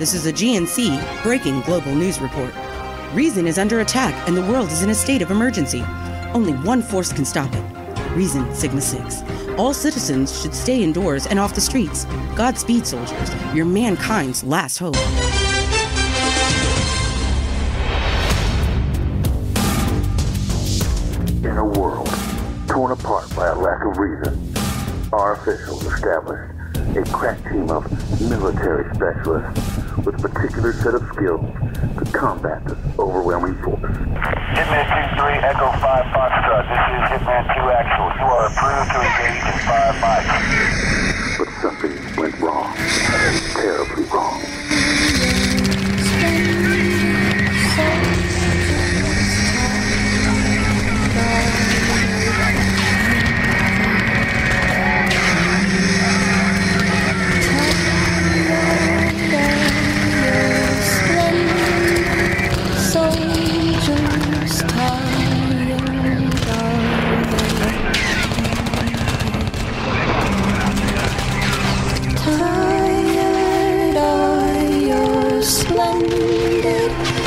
This is a GNC breaking global news report. Reason is under attack and the world is in a state of emergency. Only one force can stop it. Reason, Sigma 6. All citizens should stay indoors and off the streets. Godspeed, soldiers. You're mankind's last hope. In a world torn apart by a lack of reason, our officials established a crack team of military specialists with a particular set of skills to combat this overwhelming force. Hitman 2-3, Echo 5 Foxtrot. This is Hitman 2 Actual. You are approved to engage in 5 mics. But something went wrong. Terribly wrong.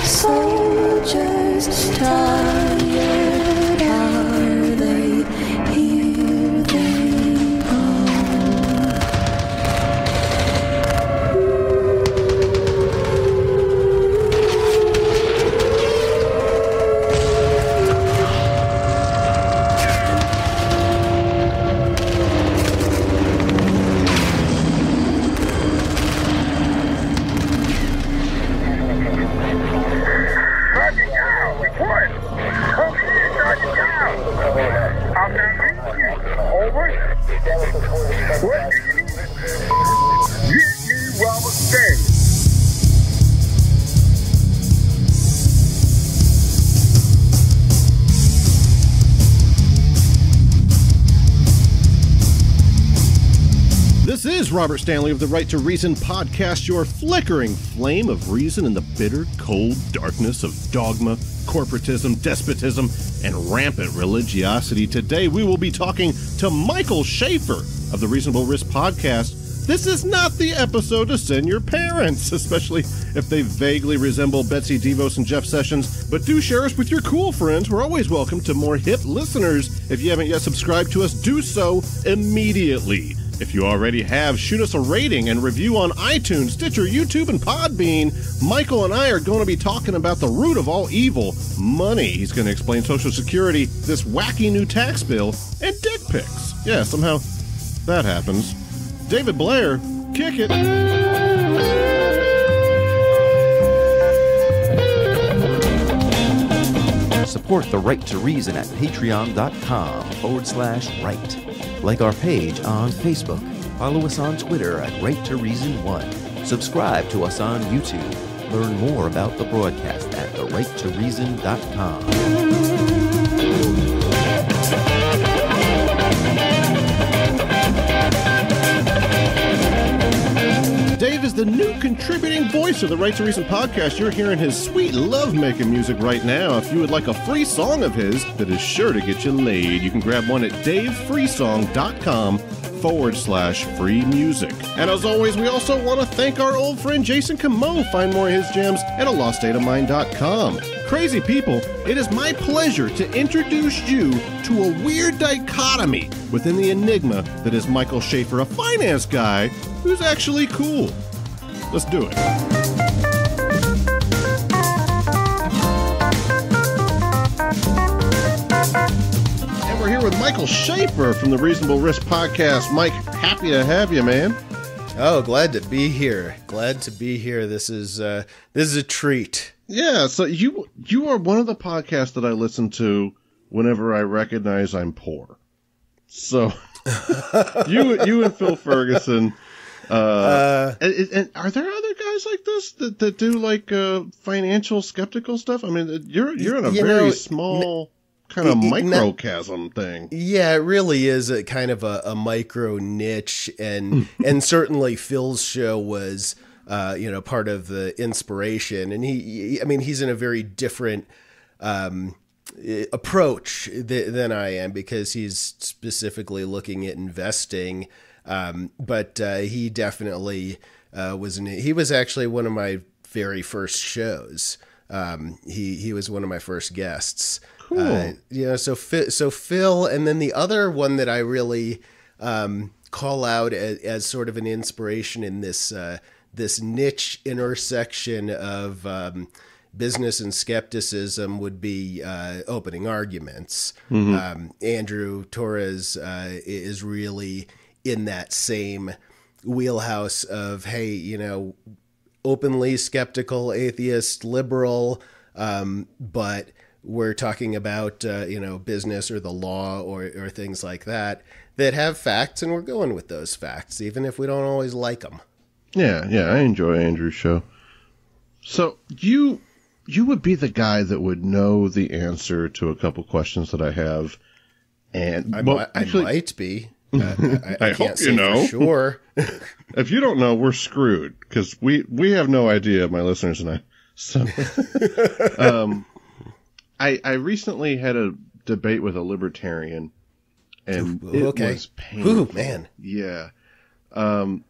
Soldiers, tired are they? Here they come. This is Robert Stanley of the Right to Reason podcast, your flickering flame of reason in the bitter, cold darkness of dogma, corporatism, despotism, and rampant religiosity. Today we will be talking to Michael Schaffer of the Reasonable Risk podcast. This is not the episode to send your parents, especially if they vaguely resemble Betsy DeVos and Jeff Sessions, but do share us with your cool friends. We're always welcome to more hip listeners. If you haven't yet subscribed to us, do so immediately. If you already have, shoot us a rating and review on iTunes, Stitcher, YouTube, and PodBean. Michael and I are going to be talking about the root of all evil, money. He's going to explain Social Security, this wacky new tax bill, and dick pics. Yeah, somehow that happens. David Blair, kick it. Support the Right to Reason at patreon.com/right. Like our page on Facebook. Follow us on Twitter at Right to Reason 1. Subscribe to us on YouTube. Learn more about the broadcast at therighttoreason.com. Dave is the new contributing voice of the Right to Reason podcast. You're hearing his sweet love-making music right now. If you would like a free song of his that is sure to get you laid, you can grab one at davefreesong.com/free music. And as always, we also want to thank our old friend Jason Camo. Find more of his gems at aloststateofmind.com. Crazy people, it is my pleasure to introduce you to a weird dichotomy within the enigma that is Michael Schaffer, a finance guy who's actually cool. Let's do it. And we're here with Michael Schaffer from the Reasonable Risk podcast. Mike, happy to have you, man. Oh, glad to be here. Glad to be here. This is a treat. Yeah, so you are one of the podcasts that I listen to whenever I recognize I'm poor. So you and Phil Ferguson. And are there other guys like this that do like financial skeptical stuff? I mean, you're in a very small kind of microcosm thing. Yeah, it really is a kind of a micro niche, and certainly Phil's show was part of the inspiration, and he's in a very different approach than I am, because he's specifically looking at investing. But he definitely he was actually one of my very first shows. He was one of my first guests. Cool. So Phil, and then the other one that I really call out as sort of an inspiration in this niche intersection of business and skepticism would be opening arguments. Andrew Torres is really in that same wheelhouse of, hey, openly skeptical, atheist, liberal, but we're talking about, business or the law or things like that have facts, and we're going with those facts, even if we don't always like them. Yeah, I enjoy Andrew's show. So you would be the guy that would know the answer to a couple questions that I have. And I might be. I hope can't say for sure. If you don't know, we're screwed, because we have no idea, my listeners and I. So, I recently had a debate with a libertarian, and it was painful. Ooh, man. Yeah. And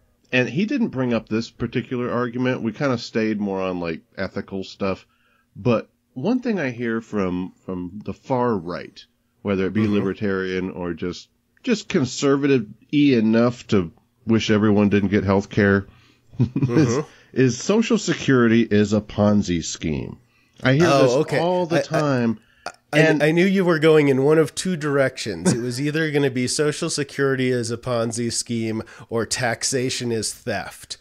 he didn't bring up this particular argument. We kind of stayed more on like ethical stuff. But one thing I hear from the far right, whether it be libertarian or just conservative-y enough to wish everyone didn't get health care, is Social Security is a Ponzi scheme. I hear this all the time. I knew you were going in one of two directions. It was either going to be Social Security as a Ponzi scheme or taxation is theft.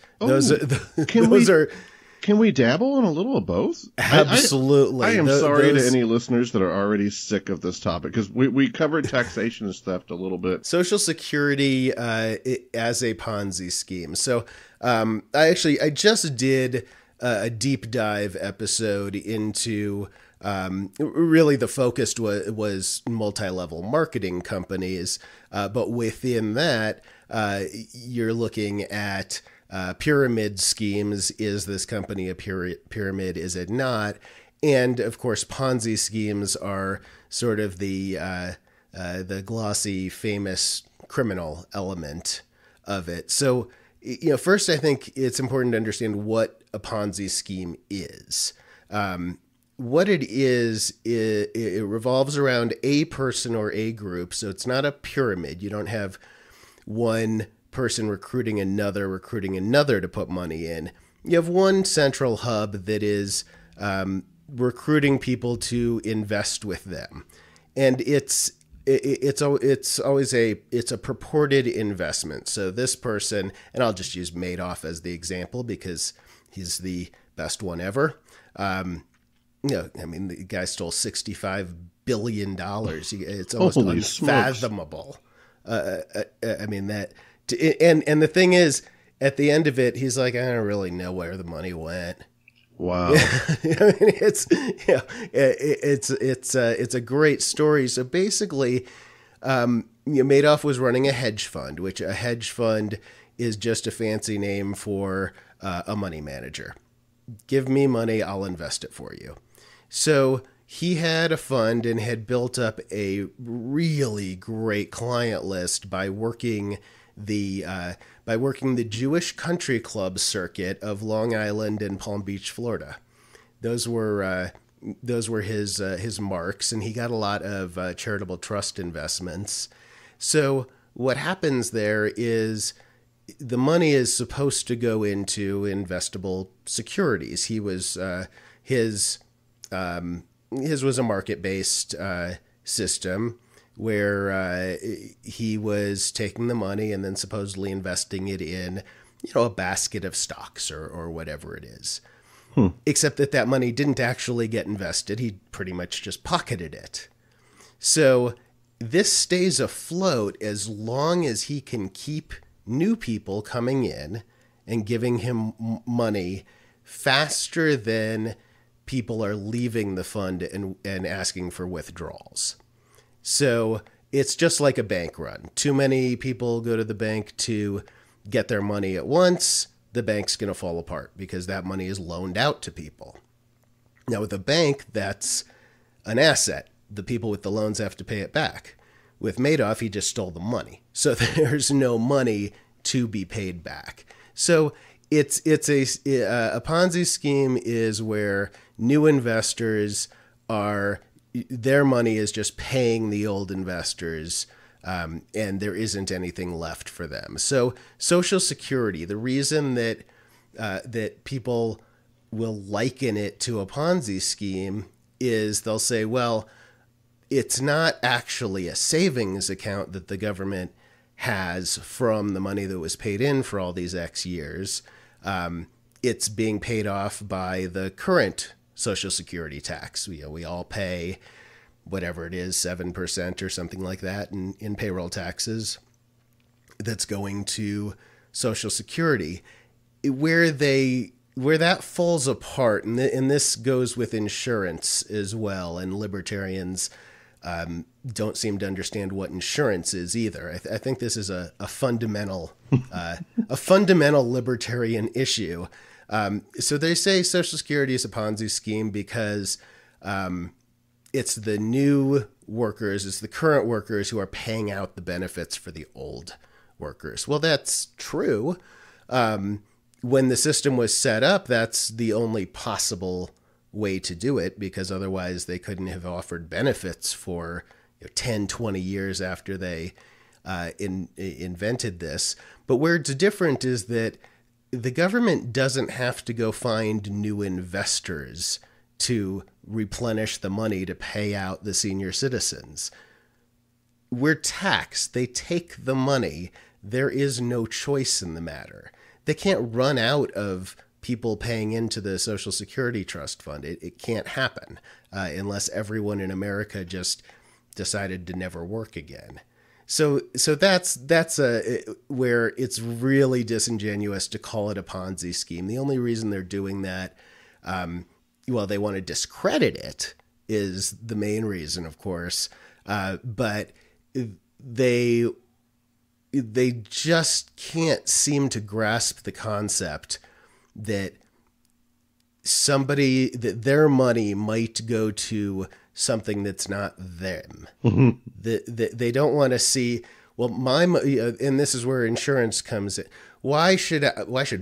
Can we dabble in a little of both? Absolutely. I am sorry to any listeners that are already sick of this topic, because we covered taxation as theft a little bit. Social Security as a Ponzi scheme. So I just did a deep dive episode into really the focus was multi-level marketing companies, but within that you're looking at pyramid schemes. Is this company a pyramid? Is it not? And of course, Ponzi schemes are sort of the glossy, famous criminal element of it. So, first, I think it's important to understand what a Ponzi scheme is. What it is, it revolves around a person or a group. So it's not a pyramid. You don't have one person recruiting another to put money in. You have one central hub that is recruiting people to invest with them, and it's always a purported investment. So this person, and I'll just use Madoff as the example because he's the best one ever. The guy stole $65 billion. It's almost unfathomable. And the thing is, at the end of it, he's like, I don't really know where the money went. Wow. It's a great story. So basically, Madoff was running a hedge fund, which a hedge fund is just a fancy name for a money manager. Give me money, I'll invest it for you. So he had a fund and had built up a really great client list by working the Jewish country club circuit of Long Island and Palm Beach, Florida. Those were his marks, and he got a lot of charitable trust investments. So what happens there is the money is supposed to go into investable securities. His was a market-based system where he was taking the money and then supposedly investing it in, a basket of stocks or whatever it is. Except that money didn't actually get invested. He pretty much just pocketed it. So this stays afloat as long as he can keep new people coming in and giving him money faster than people are leaving the fund and asking for withdrawals. So it's just like a bank run. Too many people go to the bank to get their money at once. The bank's going to fall apart because that money is loaned out to people. Now with a bank, that's an asset. The people with the loans have to pay it back. With Madoff, he just stole the money. So there's no money to be paid back. So It's a Ponzi scheme is where new investors are, their money is just paying the old investors, and there isn't anything left for them. So Social Security, the reason that that people will liken it to a Ponzi scheme is they'll say, well, it's not actually a savings account that the government has from the money that was paid in for all these X years. It's being paid off by the current Social Security tax. We all pay whatever it is, 7% or something like that in payroll taxes that's going to Social Security. Where that falls apart, and this goes with insurance as well, and libertarians don't seem to understand what insurance is either. I think this is a fundamental libertarian issue. So they say Social Security is a Ponzi scheme because it's the new workers, it's the current workers who are paying out the benefits for the old workers. Well, that's true. When the system was set up, that's the only possible way to do it, because otherwise they couldn't have offered benefits for 10, 20 years after they invented this. But where it's different is that the government doesn't have to go find new investors to replenish the money to pay out the senior citizens. We're taxed. They take the money. There is no choice in the matter. They can't run out of people paying into the Social Security Trust Fund. It can't happen unless everyone in America just decided to never work again. So that's where it's really disingenuous to call it a Ponzi scheme. The only reason they're doing that, they want to discredit it, is the main reason, of course. But they just can't seem to grasp the concept that their money might go to something that's not them. Mm-hmm. They don't want to see, well, and this is where insurance comes in. Why should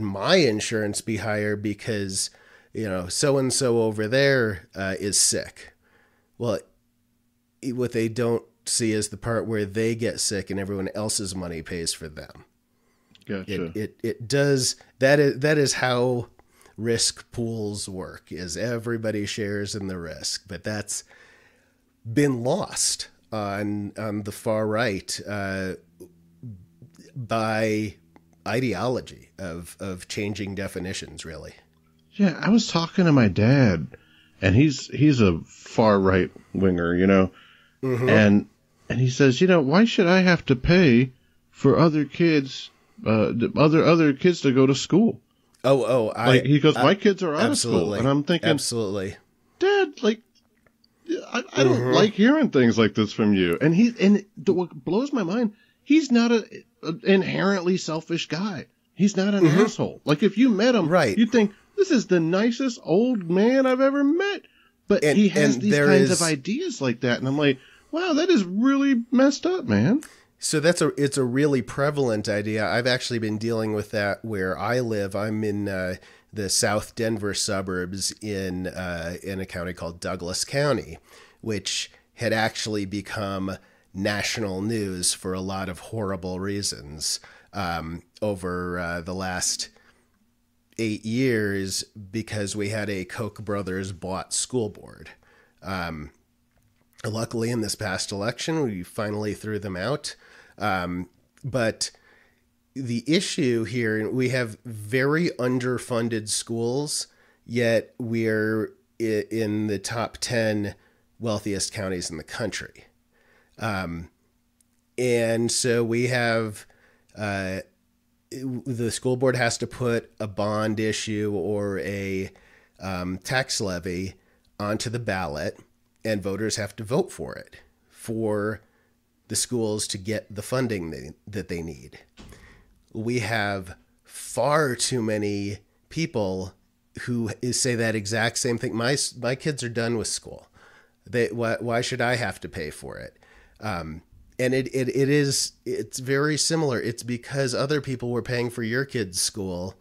my insurance be higher because, so-and-so over there is sick? Well, what they don't see is the part where they get sick and everyone else's money pays for them. Gotcha. It does. That is how risk pools work, is everybody shares in the risk, but that's been lost on the far right by ideology of changing definitions, really. Yeah, I was talking to my dad, and he's a far right winger, mm-hmm. and he says, why should I have to pay for other kids, other kids to go to school? He goes, my kids are out of school, and I'm thinking, absolutely, Dad, I don't mm-hmm. like hearing things like this from you. And what blows my mind, he's not an inherently selfish guy. He's not an mm-hmm. asshole. Like, if you met him, right, you'd think, this is the nicest old man I've ever met. But he has these kinds of ideas like that. And I'm like, wow, that is really messed up, man. So it's a really prevalent idea. I've actually been dealing with that where I live. I'm in the South Denver suburbs in a county called Douglas County, which had actually become national news for a lot of horrible reasons over the last 8 years, because we had a Koch brothers bought school board. Luckily, in this past election, we finally threw them out. But the issue here, we have very underfunded schools, yet we're in the top 10 wealthiest counties in the country. And so we have, the school board has to put a bond issue or a tax levy onto the ballot, and voters have to vote for it for the schools to get the funding that they need. We have far too many people who say that exact same thing. My kids are done with school. Why should I have to pay for it? And it's very similar. It's because other people were paying for your kids' school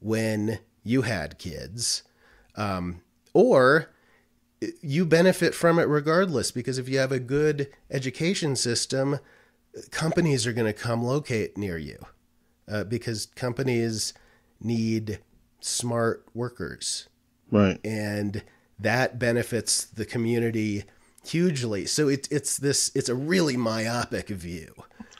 when you had kids, or you benefit from it regardless, because if you have a good education system, companies are going to come locate near you, because companies need smart workers. Right. And that benefits the community hugely. So it's a really myopic view.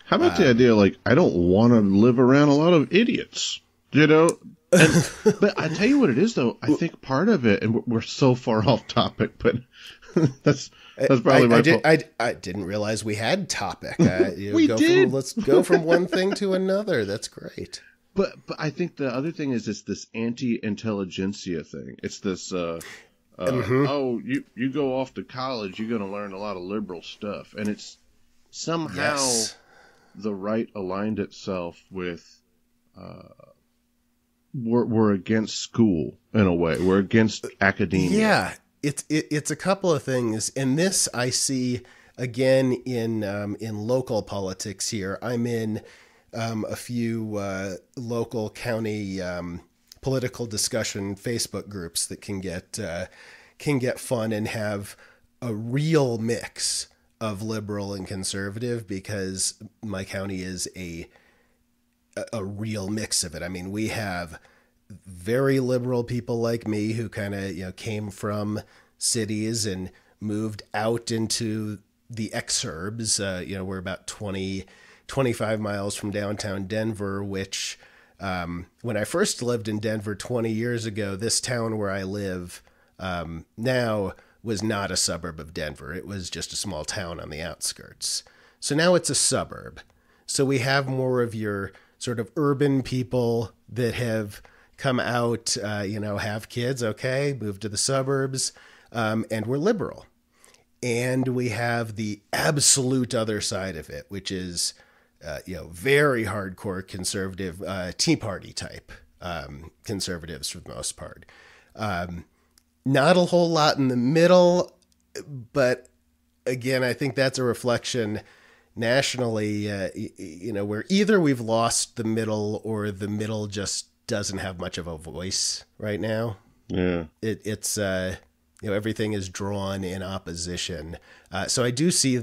How about the idea, like, I don't want to live around a lot of idiots, you know? But I tell you what it is, though. I think part of it, and we're so far off topic, but that's probably my fault. I didn't realize we had topic. Let's go from one thing to another. That's great. But I think the other thing is it's this anti-intelligentsia thing. It's this, oh, you go off to college, you're going to learn a lot of liberal stuff. And it's somehow the right aligned itself with, we're against school in a way. We're against academia. Yeah, it's a couple of things. And this I see again in local politics here. I'm in a few local county political discussion Facebook groups that can get fun and have a real mix of liberal and conservative, because my county is a real mix of it. I mean, we have very liberal people like me who kind of came from cities and moved out into the exurbs. We're about 25 miles from downtown Denver, which when I first lived in Denver 20 years ago, this town where I live now was not a suburb of Denver. It was just a small town on the outskirts. So now it's a suburb. So we have more of your sort of urban people that have come out, have kids, okay, move to the suburbs, and we're liberal. And we have the absolute other side of it, which is very hardcore conservative, Tea Party type conservatives for the most part. Not a whole lot in the middle, but again, I think that's a reflection nationally, where either we've lost the middle or the middle just doesn't have much of a voice right now. Yeah, it's everything is drawn in opposition. So I do see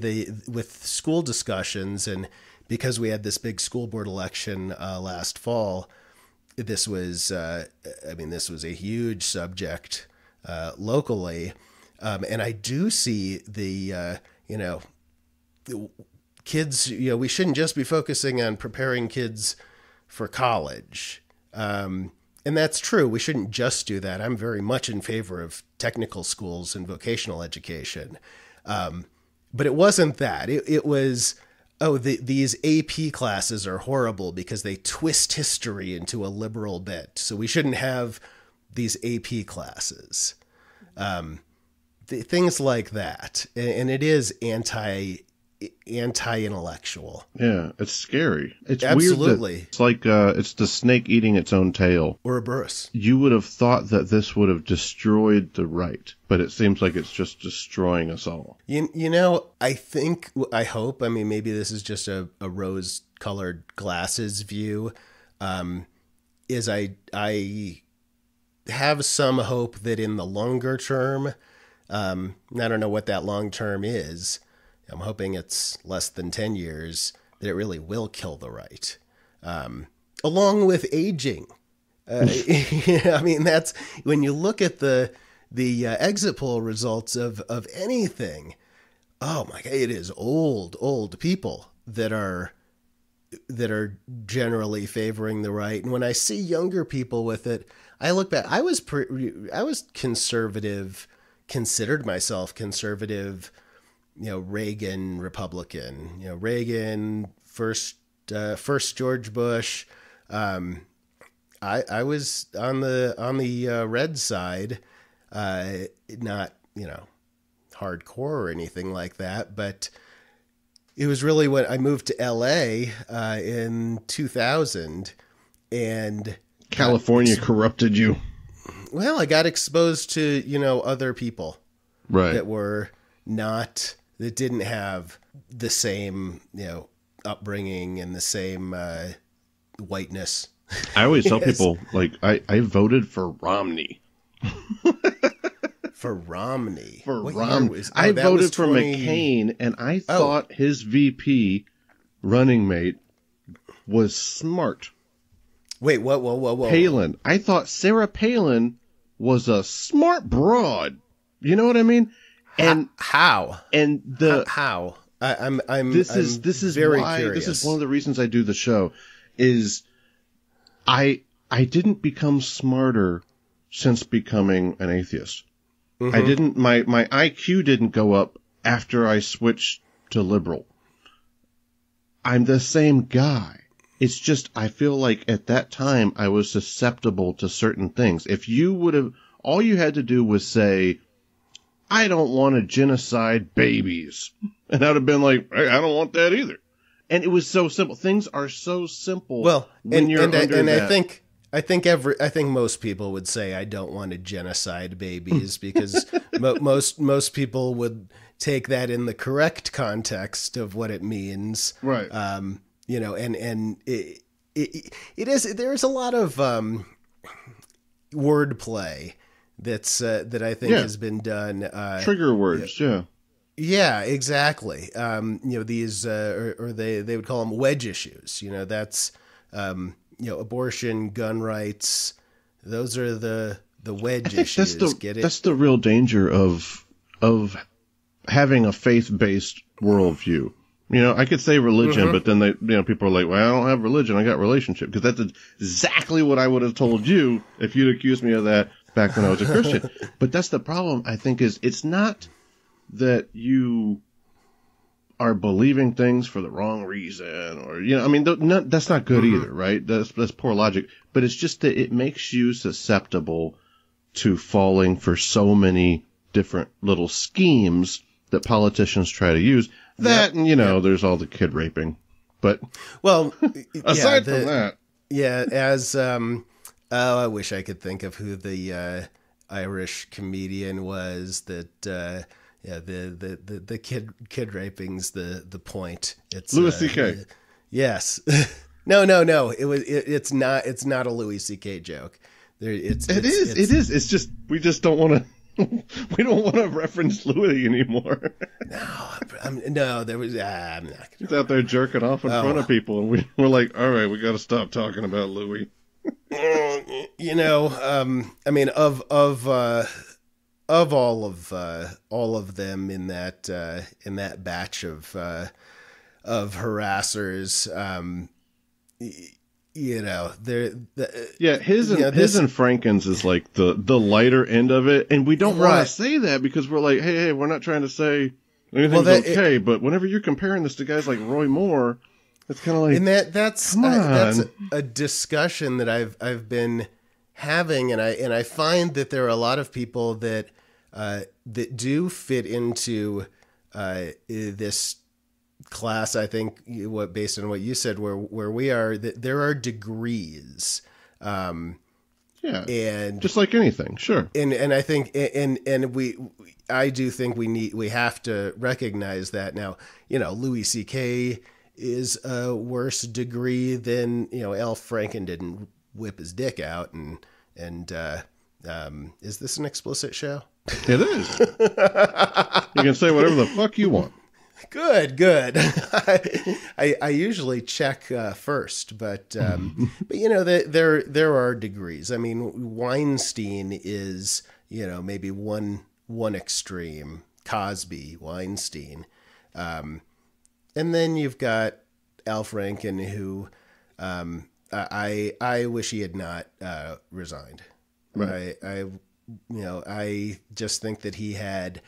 with school discussions, and because we had this big school board election last fall, this was a huge subject locally, and I do see the kids. We shouldn't just be focusing on preparing kids for college, and that's true. We shouldn't just do that. I'm very much in favor of technical schools and vocational education, but it wasn't that. It was, these AP classes are horrible because they twist history into a liberal bent. So we shouldn't have these AP classes. Things like that. And it is anti-intellectual. Yeah, it's scary. It's absolutely weird. It's like it's the snake eating its own tail. Or a burst. You would have thought that this would have destroyed the right, but it seems like it's just destroying us all. I hope, maybe this is just a rose-colored glasses view, is I have some hope that in the longer term, I don't know what that long term is, I'm hoping it's less than 10 years, that it really will kill the right, along with aging. That's when you look at the exit poll results of anything. Oh my God, it is old people that are generally favoring the right. And when I see younger people with it, I look back. I was conservative, considered myself conservative. Reagan Republican. Reagan first George Bush. I was on the red side, not hardcore or anything like that, but it was really when I moved to LA in 2000, and California corrupted you. Well, I got exposed to other people, right, that didn't have the same upbringing and the same whiteness I always tell people, like, I voted for Romney. For Romney. I voted for McCain, and I thought his VP running mate was smart. Wait, whoa. Palin. I thought Sarah Palin was a smart broad. You know what I mean? And how? And how? I'm this is very why curious. This is one of the reasons I do the show. Is I didn't become smarter since becoming an atheist. Mm-hmm. I didn't. My IQ didn't go up after I switched to liberal. I'm the same guy. It's just I feel like at that time I was susceptible to certain things. If you would have, all you had to do was say, I don't want to genocide babies. And I'd have been like, hey, I don't want that either. And it was so simple. Things are so simple. Well, when you're under that. I think most people would say I don't want to genocide babies because most people would take that in the correct context of what it means. Right. You know, and it is, there's a lot of wordplay that I think has been done. Trigger words, yeah. Yeah, exactly. You know, these, or they would call them wedge issues. You know, that's, you know, abortion, gun rights. Those are the wedge issues. That's the real danger of having a faith-based worldview. You know, I could say religion, but then people are like, well, I don't have religion. I got relationship. Because that's exactly what I would have told you if you'd accused me of that back when I was a Christian. But that's the problem, I think, is it's not that you are believing things for the wrong reason or, you know, I mean, that's not good either, right? That's poor logic. But it's just that it makes you susceptible to falling for so many different little schemes that politicians try to use. That, and, you know, there's all the kid raping. But, well, aside from that. Yeah, as, I wish I could think of who the Irish comedian was that, the kid raping's the point. It's Louis C.K. Yes. No. It's not a Louis C.K. joke. It is. It's just, we just don't want to. We don't want to reference Louis anymore. No, there was. I'm not. He's out there jerking off in front of people, and we're like, all right, we got to stop talking about Louis. You know, I mean, of all of them in that batch of harassers, you know, his and Franken's is like the lighter end of it, and we don't want to say that because we're like, hey, we're not trying to say anything's okay, but whenever you're comparing this to guys like Roy Moore, it's kind of like, and that's a discussion that I've been having, and I find that there are a lot of people that do fit into this class. I think based on what you said, where we are, that there are degrees, and just like anything, sure. And I think I do think we have to recognize that now. You know, Louis C.K. is a worse degree than, you know, Al Franken didn't whip his dick out, and is this an explicit show? It is. You can say whatever the fuck you want. Good. I usually check first, but you know, there are degrees. I mean, Weinstein is, you know, maybe one extreme. Cosby, Weinstein, and then you've got Al Franken, who I wish he had not resigned. Right. I just think that he had.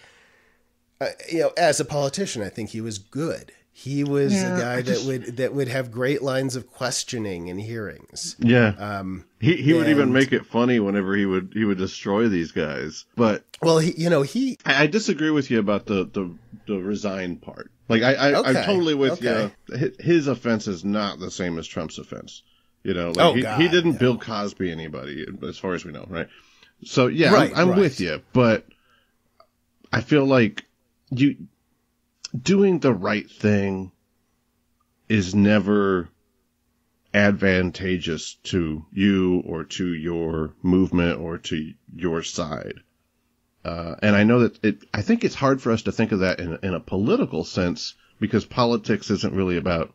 You know, as a politician, I think he was good. He was a guy that would have great lines of questioning in hearings. Yeah. He would even make it funny whenever he would destroy these guys. But I disagree with you about the resign part. Like I'm totally with you. His offense is not the same as Trump's offense. You know, like he didn't Bill Cosby anybody, as far as we know, right? So yeah, I'm with you, but I feel like you doing the right thing is never advantageous to you or to your movement or to your side. And I know that I think it's hard for us to think of that in a political sense, because politics isn't really about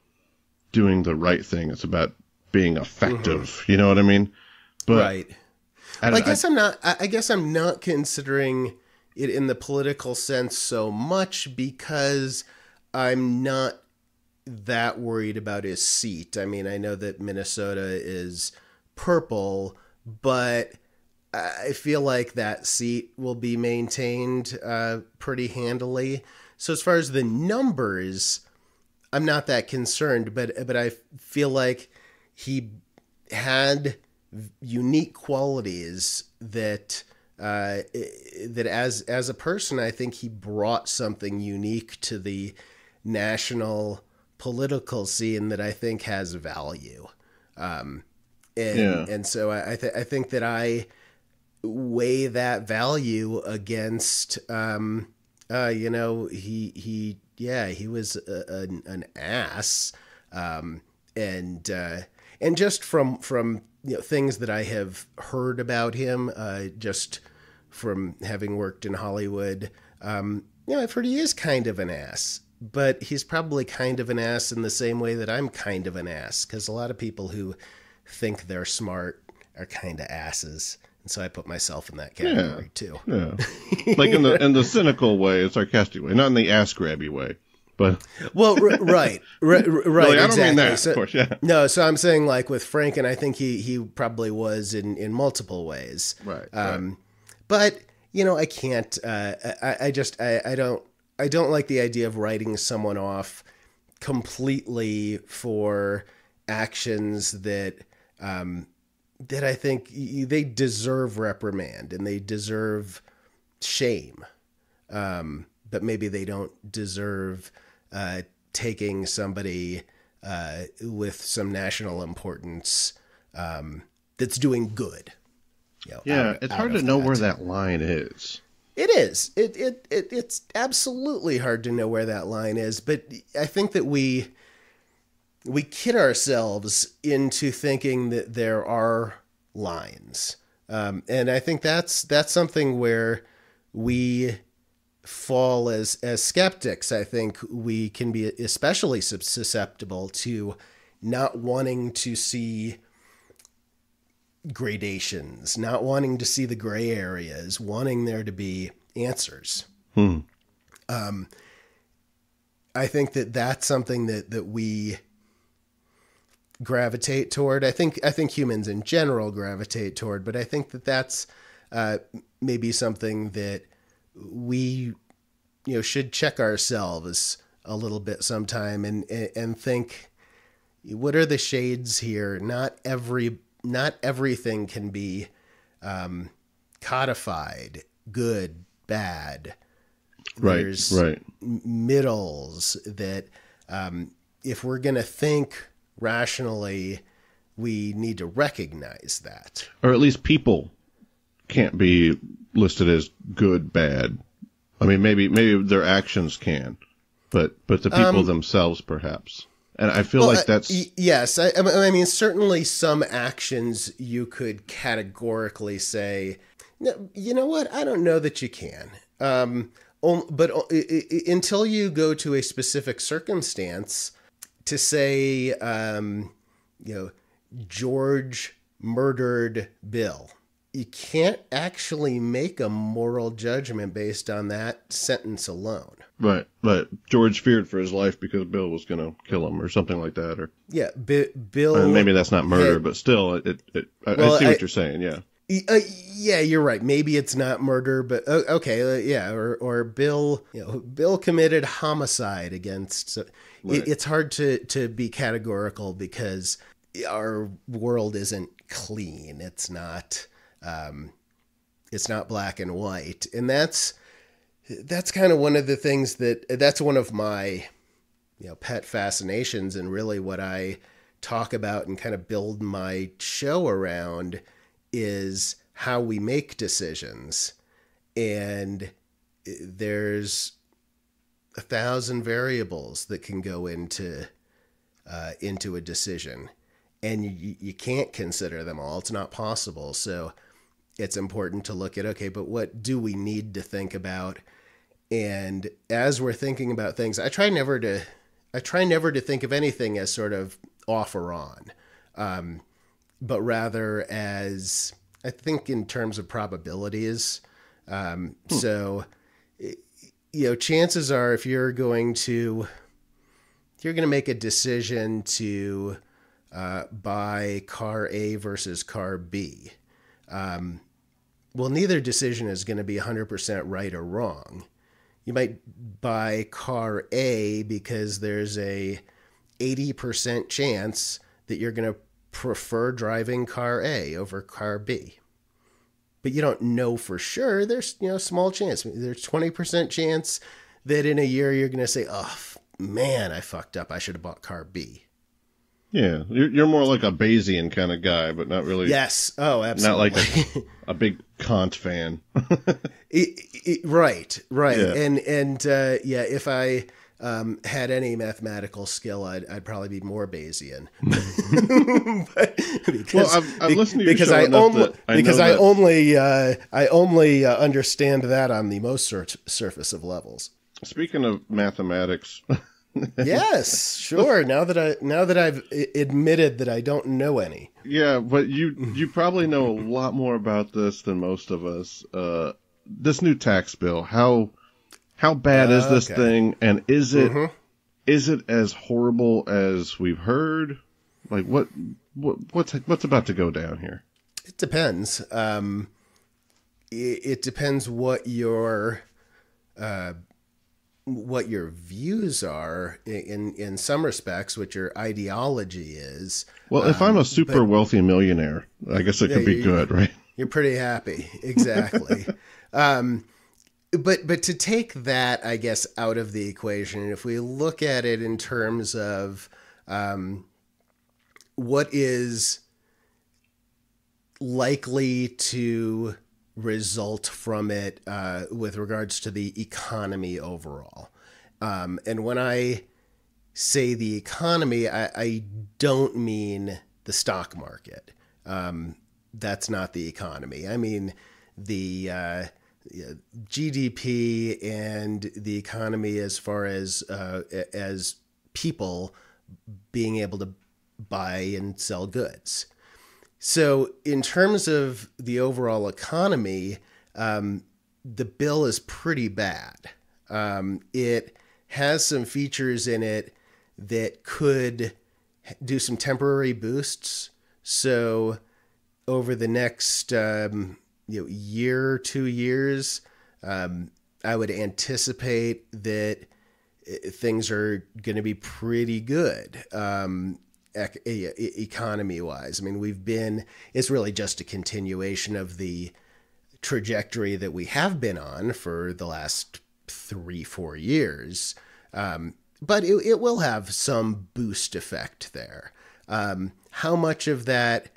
doing the right thing. It's about being effective. You know what I mean? But right. I guess I'm not considering it in the political sense so much, because I'm not that worried about his seat. I mean, I know that Minnesota is purple, but I feel like that seat will be maintained pretty handily. So as far as the numbers, I'm not that concerned, but I feel like he had unique qualities that as a person, I think he brought something unique to the national political scene that I think has value. And so I think that I weigh that value against, he was an ass. And just from things that I have heard about him, just from having worked in Hollywood, I've heard he is kind of an ass, but he's probably kind of an ass in the same way that I'm kind of an ass, because a lot of people who think they're smart are kind of asses. And so I put myself in that category too. Yeah. Like in the cynical way, a sarcastic way, not in the ass grabby way. But right. Really, I don't exactly. mean that, so, of course, yeah. No, so I'm saying, like with Frank, and I think he probably was in multiple ways. Right. But I can't. I don't like the idea of writing someone off completely for actions that I think they deserve reprimand and they deserve shame. But maybe they don't deserve taking somebody with some national importance that's doing good. It's hard to know where that line is. It is. It's absolutely hard to know where that line is. But I think that we kid ourselves into thinking that there are lines, and I think that's something where we fall as skeptics. I think we can be especially susceptible to not wanting to see gradations, not wanting to see the gray areas, wanting there to be answers. I think that's something that we gravitate toward. I think humans in general gravitate toward, but I think that's maybe something that we should check ourselves a little bit sometime and think, what are the shades here? Not everything can be codified, good, bad. There's middles that if we're going to think rationally, we need to recognize that. Or at least people can't be listed as good, bad. I mean, maybe their actions can, but the people themselves perhaps. And I feel like that's... Yes. I mean, certainly some actions you could categorically say, no, you know what? I don't know that you can. But until you go to a specific circumstance to say, George murdered Bill, you can't actually make a moral judgment based on that sentence alone. Right. George feared for his life because Bill was going to kill him or something like that. Or Bill. And maybe that's not murder, but still, I see what you're saying. Yeah. Yeah, you're right. Maybe it's not murder, but okay. Or Bill, Bill committed homicide against. So it's hard to be categorical because our world isn't clean. It's not black and white. And that's kind of one of the things that's one of my, pet fascinations, and really what I talk about and kind of build my show around is how we make decisions. And there's 1,000 variables that can go into a decision. and you can't consider them all. It's not possible. So it's important to look at, okay, but what do we need to think about? And as we're thinking about things, I try never to think of anything as sort of off or on, but rather as, I think, in terms of probabilities. So, chances are if you're going to make a decision to buy car A versus car B, well, neither decision is going to be 100% right or wrong. You might buy car A because there's a 80% chance that you're going to prefer driving car A over car B. But you don't know for sure. There's, small chance. There's 20% chance that in a year you're going to say, oh, man, I fucked up. I should have bought car B. Yeah, you're more like a Bayesian kind of guy, but not really. Yes. Oh, absolutely. Not like a big Kant fan. Right. Yeah. And if I had any mathematical skill, I'd probably be more Bayesian. I've listened to your show enough I only understand that on the most surface of levels. Speaking of mathematics. Yes, sure. Now that I've admitted that I don't know any. Yeah, but you probably know a lot more about this than most of us. This new tax bill, how bad is this thing, and is it as horrible as we've heard? Like what's about to go down here? It depends. It depends what your views are in some respects, what your ideology is. Well, if I'm a super wealthy millionaire, I guess it could be good, right? You're pretty happy. Exactly. But to take that, I guess, out of the equation, if we look at it in terms of what is likely to result from it with regards to the economy overall. And when I say the economy, I don't mean the stock market. That's not the economy. I mean the GDP and the economy as far as people being able to buy and sell goods. So in terms of the overall economy, the bill is pretty bad. It has some features in it that could do some temporary boosts. So over the next year, 2 years, I would anticipate that things are going to be pretty good. Economy wise. I mean, it's really just a continuation of the trajectory that we have been on for the last 3-4 years. But it will have some boost effect there. How much of that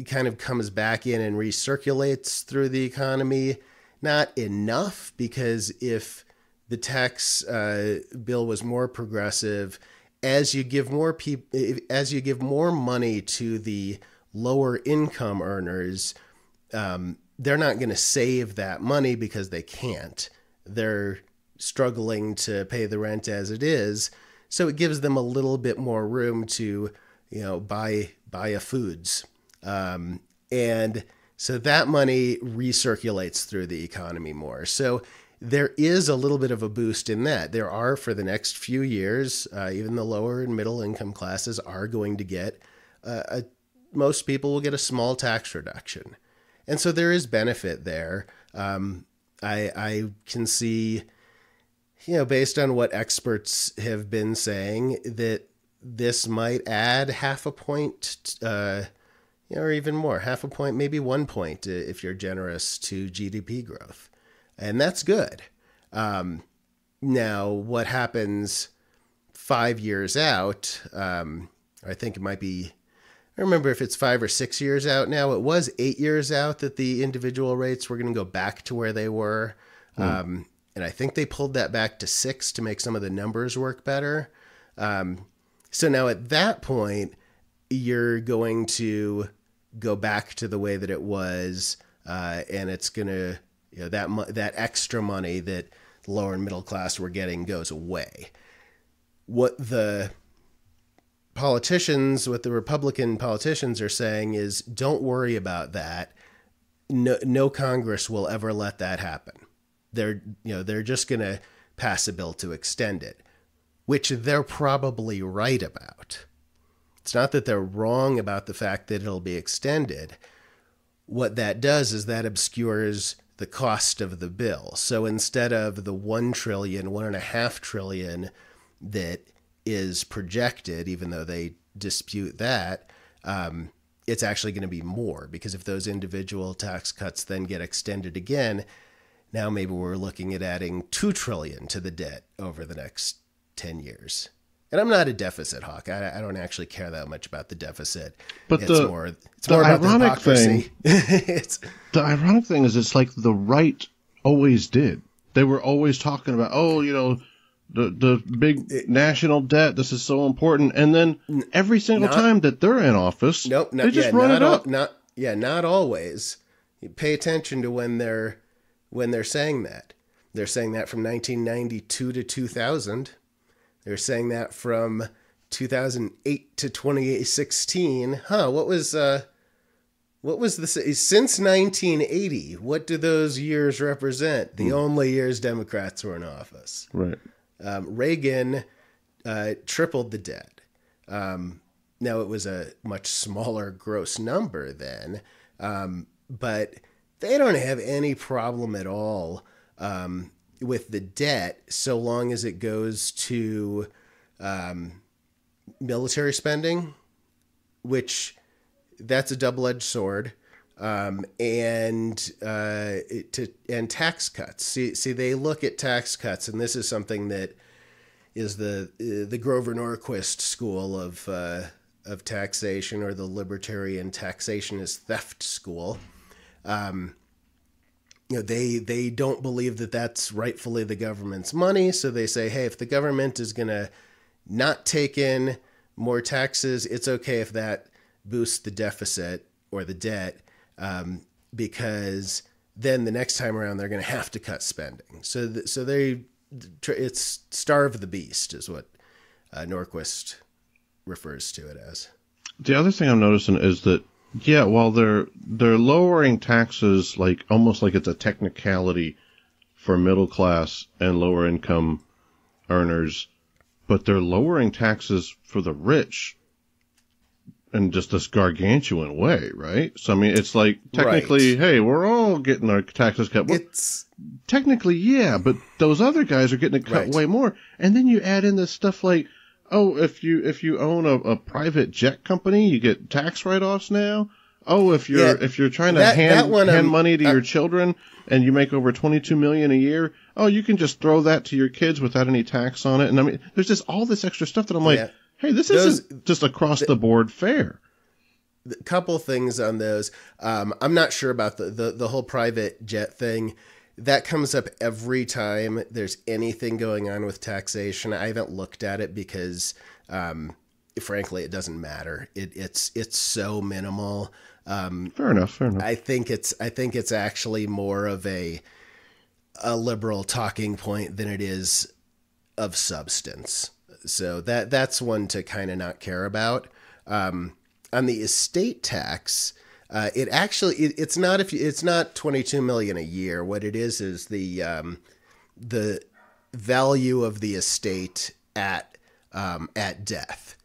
kind of comes back in and recirculates through the economy? Not enough, because if the tax bill was more progressive, as you give more money to the lower income earners, they're not going to save that money because they can't. They're struggling to pay the rent as it is. So it gives them a little bit more room to, buy a foods. And so that money recirculates through the economy more. So there is a little bit of a boost in that. There are, for the next few years, even the lower and middle income classes are going to get, most people will get a small tax reduction. And so there is benefit there. I can see, based on what experts have been saying, that this might add 0.5 point, or even more, 0.5 point, maybe 1 point, if you're generous, to GDP growth. And that's good. Now, what happens 5 years out, I think it might be, I don't remember if it's 5 or 6 years out now. It was 8 years out that the individual rates were going to go back to where they were. And I think they pulled that back to 6 to make some of the numbers work better. So now at that point, you're going to go back to the way that it was, and it's going to, that extra money that lower and middle class were getting goes away. What the Republican politicians are saying is, don't worry about that. No Congress will ever let that happen. They're just going to pass a bill to extend it, which they're probably right about. It's not that they're wrong about the fact that it'll be extended. What that does is that obscures the cost of the bill. So instead of the $1.5 trillion that is projected, even though they dispute that, it's actually going to be more, because if those individual tax cuts then get extended again, now maybe we're looking at adding $2 trillion to the debt over the next 10 years. And I'm not a deficit hawk. I don't actually care that much about the deficit. But it's more about the hypocrisy. The ironic thing is, it's like the right always did. They were always talking about, the big national debt, this is so important. And then every single time that they're in office, they just run it up. Not always. You pay attention to when they're saying that. They're saying that from 1992 to 2000. They're saying that from 2008 to 2016. What was this? Since 1980, what do those years represent? The only years Democrats were in office. Right. Reagan tripled the debt. Now, it was a much smaller gross number then, but they don't have any problem at all with the debt, so long as it goes to military spending, which that's a double-edged sword, and tax cuts. See, they look at tax cuts, and this is something that is the Grover Norquist school of taxation, or the libertarian taxationist theft school. They don't believe that that's rightfully the government's money. So they say, hey, if the government is going to not take in more taxes, it's okay if that boosts the deficit or the debt, because then the next time around they're going to have to cut spending. So it's starve the beast is what Norquist refers to it as. The other thing I'm noticing is that, while they're lowering taxes, like almost like it's a technicality for middle class and lower income earners, but they're lowering taxes for the rich in just this gargantuan way, right? So I mean, it's like technically, hey, we're all getting our taxes cut. Well, technically, yeah, but those other guys are getting it cut way more. And then you add in this stuff like, oh, if you own a private jet company, you get tax write-offs now. Oh, if you're trying to hand money to your children and you make over $22 million a year, oh, you can just throw that to your kids without any tax on it. And I mean, there's just all this extra stuff that I'm like, hey, this isn't just across the board fair. A couple things on those. I'm not sure about the whole private jet thing. That comes up every time there's anything going on with taxation. I haven't looked at it because, frankly, it doesn't matter. It's so minimal. Fair enough. I think it's actually more of a liberal talking point than it is of substance. So that's one to kind of not care about. On the estate tax, it's not 22 million a year. What it is the value of the estate at death.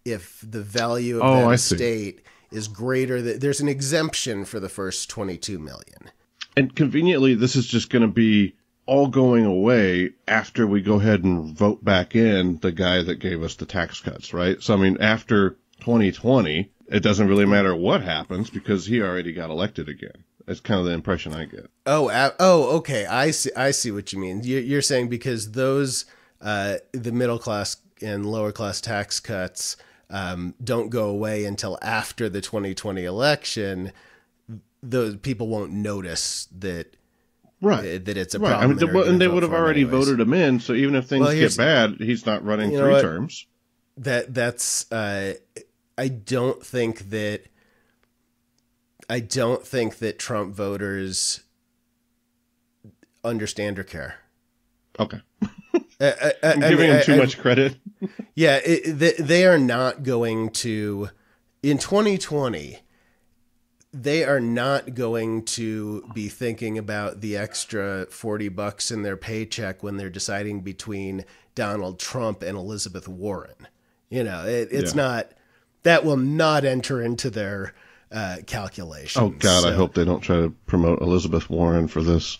If the value of that estate is greater, there's an exemption for the first 22 million. And conveniently, this is just going to be all going away after we go ahead and vote back in the guy that gave us the tax cuts, right? So I mean, after 2020, it doesn't really matter what happens because he already got elected again. That's kind of the impression I get. Okay. I see what you mean. You're saying because those, the middle class and lower class tax cuts don't go away until after the 2020 election, those people won't notice that. Right. That it's a problem. I mean, and they would have already voted him in. So even if things get bad, he's not running 3 terms. That's, don't think that Trump voters understand or care. Okay. I'm giving him too much credit. Yeah, they are not going to, in 2020, they are not going to be thinking about the extra $40 in their paycheck when they're deciding between Donald Trump and Elizabeth Warren. It's not, that will not enter into their calculations. Oh, God, I hope they don't try to promote Elizabeth Warren for this.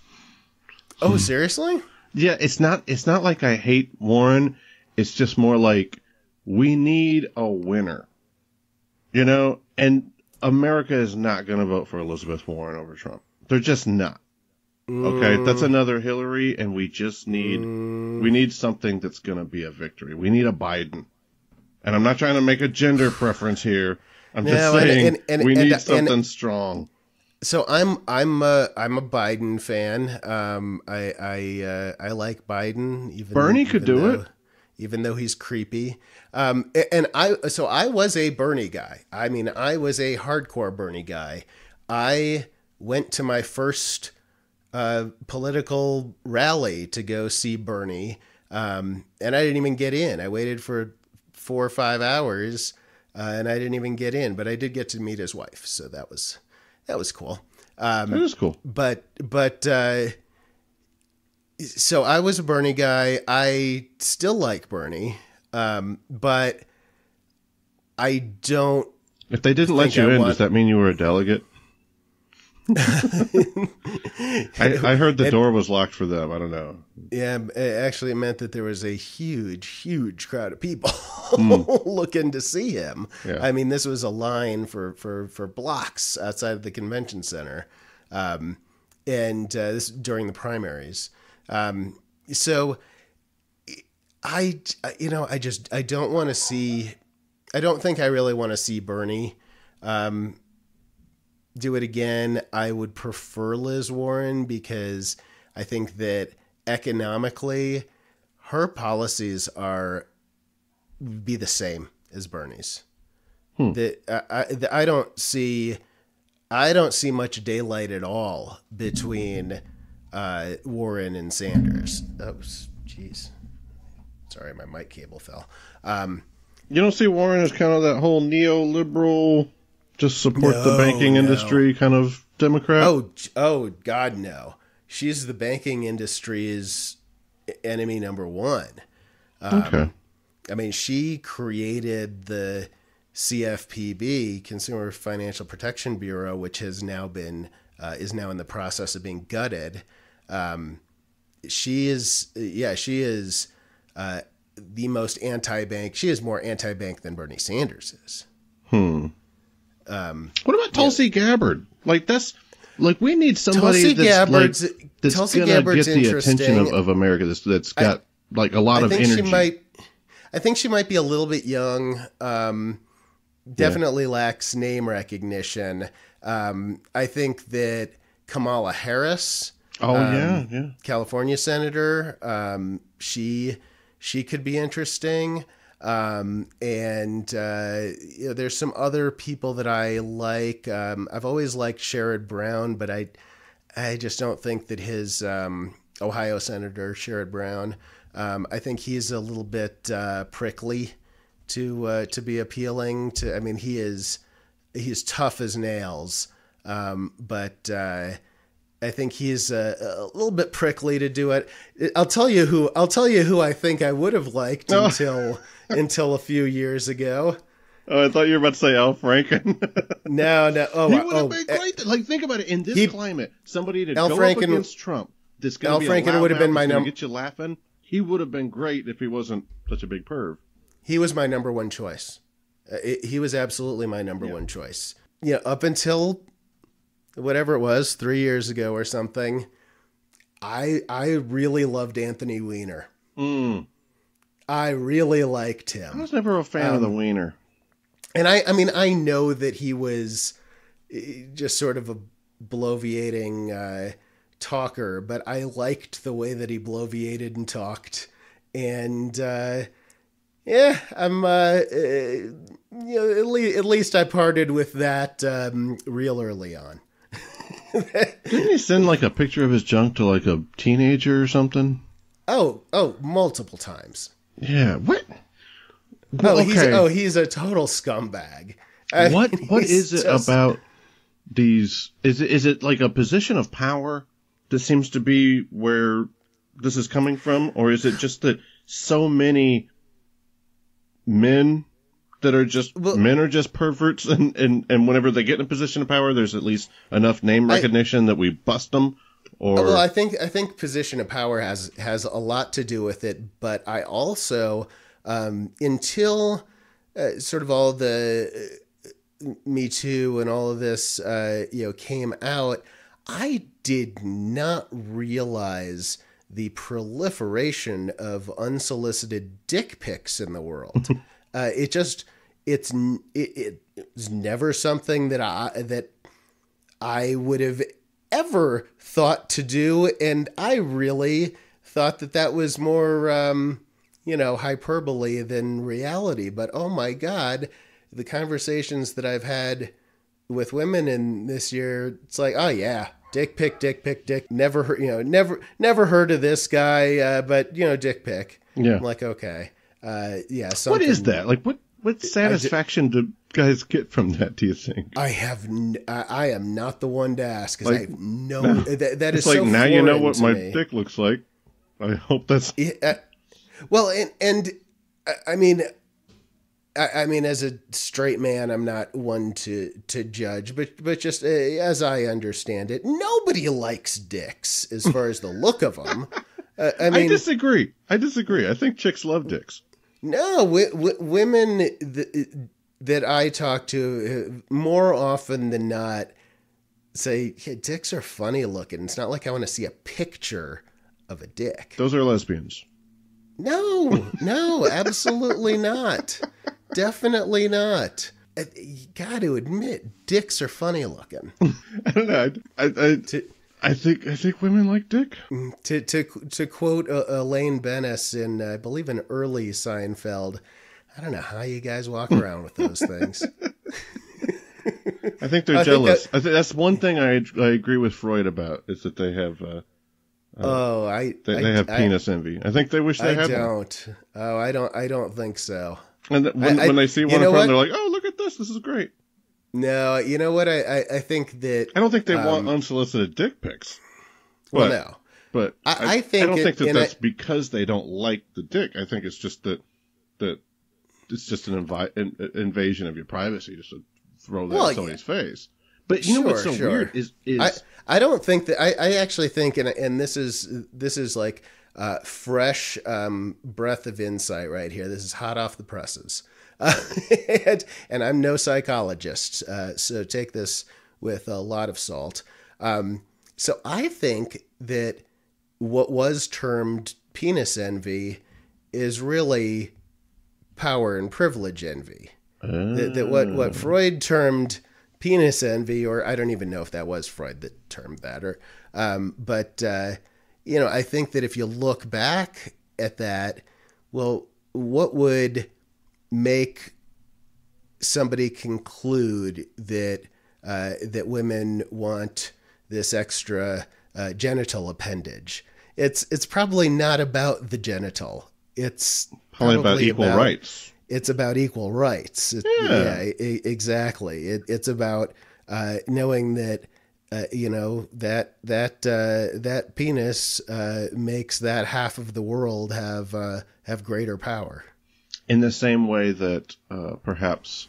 Oh, seriously? Yeah, it's not like I hate Warren. It's just more like we need a winner, and America is not going to vote for Elizabeth Warren over Trump. They're just not. Okay, that's another Hillary, and we just need something that's going to be a victory. We need a Biden. And I'm not trying to make a gender preference here. I'm just saying we need something strong. So I'm a Biden fan. I like Biden. Bernie could do it, even though he's creepy. And I was a Bernie guy. I mean, I was a hardcore Bernie guy. I went to my first political rally to go see Bernie, and I didn't even get in. I waited for 4 or 5 hours, and I didn't even get in. But I did get to meet his wife, so that was cool. That is cool. But so I was a Bernie guy. I still like Bernie, but I don't. If they didn't let you in, does that mean you were a delegate? I heard the door was locked for them. I don't know. Yeah, actually, it meant that there was a huge crowd of people looking to see him. Yeah. I mean, this was a line for blocks outside of the convention center, and this during the primaries. So I don't want to see. I don't think I really want to see Bernie do it again. I would prefer Liz Warren because I think that economically her policies be the same as Bernie's. I don't see much daylight at all between Warren and Sanders. Oh, jeez. Sorry, my mic cable fell. You don't see Warren as kind of that whole neoliberal, just support the banking industry kind of Democrat? Oh, God, no. She's the banking industry's enemy number one. Okay. I mean, she created the CFPB, Consumer Financial Protection Bureau, which has now been is now in the process of being gutted. She is the most anti-bank. She is more anti-bank than Bernie Sanders is. What about Tulsi Gabbard? We need somebody that's going to get the attention of America. That's got a lot of energy. I think she might be a little bit young. Definitely lacks name recognition. I think that Kamala Harris, California senator, she could be interesting. There's some other people that I like. I've always liked Sherrod Brown, but I just don't think that his Ohio senator Sherrod Brown. I think he's a little bit prickly to be appealing to. I mean, he's tough as nails, but I think he's a little bit prickly to do it. I'll tell you who I think I would have liked until a few years ago. Oh, I thought you were about to say Al Franken. No. He would have been great. Think about it. In this climate, somebody to go up against Trump. This Al Franken would have been my number. Get you laughing. He would have been great if he wasn't such a big perv. He was my number one choice. He was absolutely my number one choice. Yeah, up until whatever it was, 3 years ago or something, I really loved Anthony Weiner. I really liked him. I was never a fan of the Weiner. And I know that he was just sort of a bloviating talker, but I liked the way that he bloviated and talked. And at least I parted with that real early on. Didn't he send like a picture of his junk to like a teenager or something? Oh, multiple times. Yeah. What? He's a total scumbag. What is it about these? Is it like a position of power that seems to be where this is coming from, or is it just that so many men that are just men are just perverts, and whenever they get in a position of power, there's at least enough name recognition that we bust them? Or well, I think position of power has a lot to do with it, but I also until sort of all the Me Too and all of this came out, I did not realize the proliferation of unsolicited dick pics in the world. It's never something that I would have ever thought to do, and I really thought that was more hyperbole than reality. But oh my God, the conversations that I've had with women in this year, it's like, oh yeah, dick pic. Never heard of this guy, but dick pic. Yeah. I'm like, okay. Yeah. What is that? Like, what satisfaction do guys get from that, do you think? I am not the one to ask, because I have no, that is like, so now you know what my me. dick looks like. I hope that's... Well, and I mean, as a straight man, I'm not one to judge, but just as I understand it, nobody likes dicks as far as the look of them. I disagree. I think chicks love dicks. No, women that I talk to more often than not say, yeah, dicks are funny looking. It's not like I want to see a picture of a dick. Those are lesbians. No, absolutely not. Definitely not. You got to admit, dicks are funny looking. I don't know. I think women like dick. To quote Elaine Bennis in, I believe, an early Seinfeld, I don't know how you guys walk around with those things. I think they're jealous. I think that's one thing I agree with Freud about, is that they have... they have penis envy. I think they wish they had one. I don't think so. And when they see one in front, they're like, "Oh, look at this! This is great." No, you know what? I think that I don't think they want unsolicited dick pics. Well, no, but I don't think that's because they don't like the dick. I think it's just that it's just an invasion of your privacy just to throw that in somebody's face. But you know what's so weird is I don't think that I actually think, and this is like fresh breath of insight right here. This is hot off the presses, and I'm no psychologist, so take this with a lot of salt. So I think that what was termed penis envy is really power and privilege envy. That what Freud termed penis envy, or I don't even know if that was Freud that termed that, or, but I think that if you look back at that, well, what would make somebody conclude that that women want this extra genital appendage? It's probably not about the genital. It's probably about equal rights. It's about equal rights. Exactly. It's about knowing that that penis makes that half of the world have greater power. In the same way that perhaps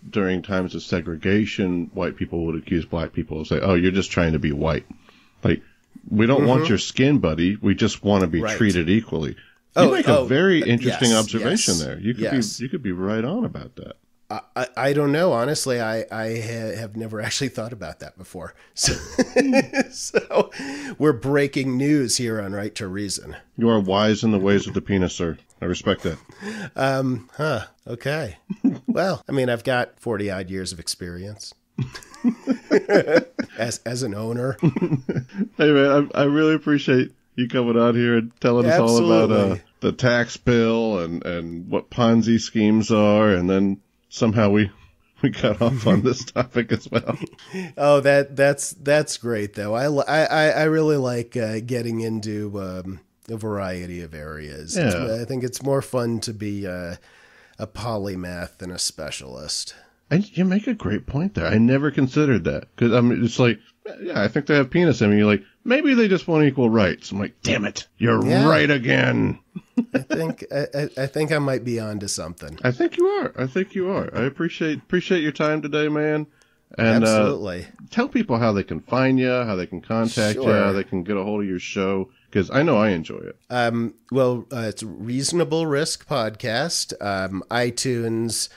during times of segregation, white people would accuse black people of say, "Oh, you're just trying to be white." Like, we don't want your skin, buddy. We just want to be treated equally. You make a very interesting observation there. You could be right on about that. I don't know. Honestly, I have never actually thought about that before. So we're breaking news here on Right to Reason. You are wise in the ways of the penis, sir. I respect that. Okay. Well, I mean, I've got 40 odd years of experience as an owner. Hey man, I really appreciate you coming out here and telling us all about the tax bill and what Ponzi schemes are, and then somehow we got off on this topic as well. Oh, that's great though. I really like getting into a variety of areas. Yeah. I think it's more fun to be a polymath than a specialist. And you make a great point there. I never considered that, because I mean, it's like, yeah, I think they have penis in me. You're like, maybe they just want equal rights. I'm like, damn it, you're right again. I think I might be onto something. I think you are. I appreciate your time today, man. And absolutely. Tell people how they can find you, how they can contact you, how they can get a hold of your show, because I know I enjoy it. It's Reasonable Risk Podcast, iTunes,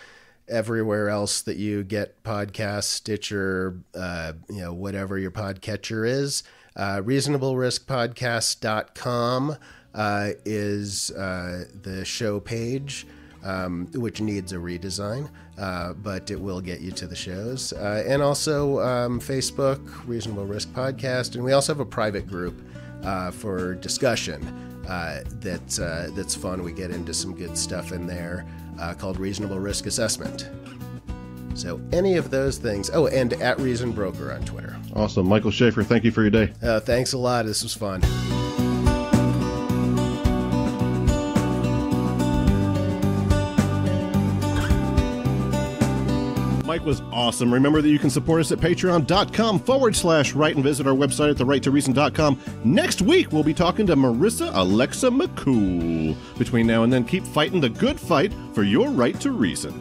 everywhere else that you get podcasts, Stitcher, whatever your podcatcher is. ReasonableRiskPodcast.com is the show page, which needs a redesign, but it will get you to the shows. And also Facebook, Reasonable Risk Podcast. And we also have a private group for discussion that's fun. We get into some good stuff in there called Reasonable Risk Assessment. So any of those things. Oh, and at Reason Broker on Twitter. Awesome. Michael Schaffer, thank you for your day. Thanks a lot. This was fun. Mike was awesome. Remember that you can support us at patreon.com/right and visit our website at therighttoreason.com. Next week, we'll be talking to Marissa Alexa McCool. Between now and then, keep fighting the good fight for your right to reason.